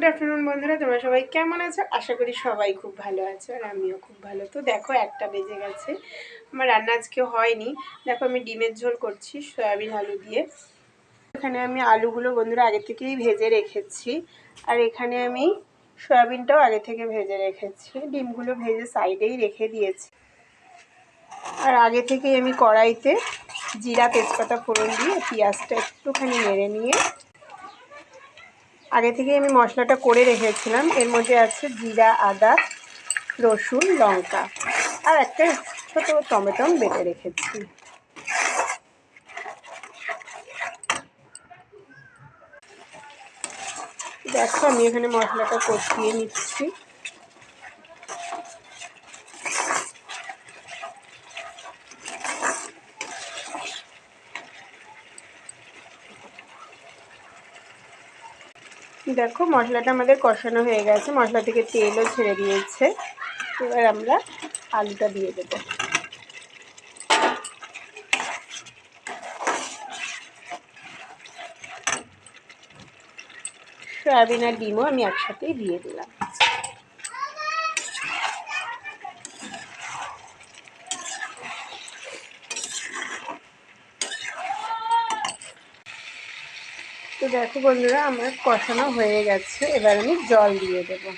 Good afternoon বন্ধুরা, তোমরা সবাই কেমন আছো? আশা করি সবাই খুব ভালো আছো, আর আমিও খুব ভালো। তো দেখো, 1টা বেজে গেছে, আমার রান্না আজকে হয়নি। দেখো, আমি ডিমের ঝোল করছি সয়াবিন আলু দিয়ে। এখানে আমি আলুগুলো বন্ধুরা আগে থেকেই ভেজে রেখেছি, আর এখানে আমি সয়াবিনটাও আগে থেকে ভেজে রেখেছি। ডিমগুলো ভেজে সাইডেই রেখে দিয়েছি। আর আগে থেকেই আমি কড়াইতে জিরা তেজপাতা ফোড়ন দিয়ে পেঁয়াজটা একটুখানি নেড়ে নিয়ে আগে থেকেই আমি মশলাটা করে রেখেছিলাম। এর মধ্যে আছে জিরা, আদা, রসুন, লঙ্কা আর একটা ছোটো টমেটো বেটে রেখেছি। দেখো, আমি এখানে মশলাটা কষিয়ে নিচ্ছি। দেখো, মশলাটা আমাদের কষানো হয়ে গেছে, মশলা থেকে তেলও ছেড়ে দিয়েছে। এবার আমরা আলুটা দিয়ে দেবো। সয়াবিন আর ডিমও আমি একসাথেই দিয়ে দিলাম। তো দেখো বন্ধুরা, আমার কষানো হয়ে গেছে, এবার আমি জল দিয়ে দেবো।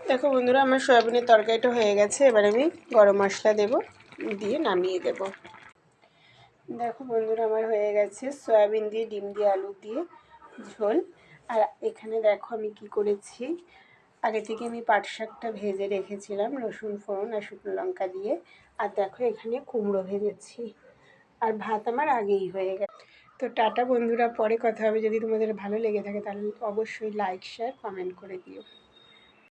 দেখো বন্ধুরা, আমার সয়াবিনের তরকারিটা হয়ে গেছে, এবার আমি গরম মশলা দেব, দিয়ে নামিয়ে দেব। দেখো বন্ধুরা, আমার হয়ে গেছে সয়াবিন দিয়ে ডিম দিয়ে আলু দিয়ে ঝোল। আর এখানে দেখো আমি কি করেছি, আগে থেকে আমি পাট শাকটা ভেজে রেখেছিলাম রসুন ফোড়ন আর শুকনো লঙ্কা দিয়ে। আর দেখো, এখানে কুমড়ো ভেজেছি, আর ভাত আমার আগেই হয়ে গেছে। তো টাটা বন্ধুরা, পরে কথা হবে। যদি তোমাদের ভালো লেগে থাকে তাহলে অবশ্যই লাইক শেয়ার কমেন্ট করে দিও।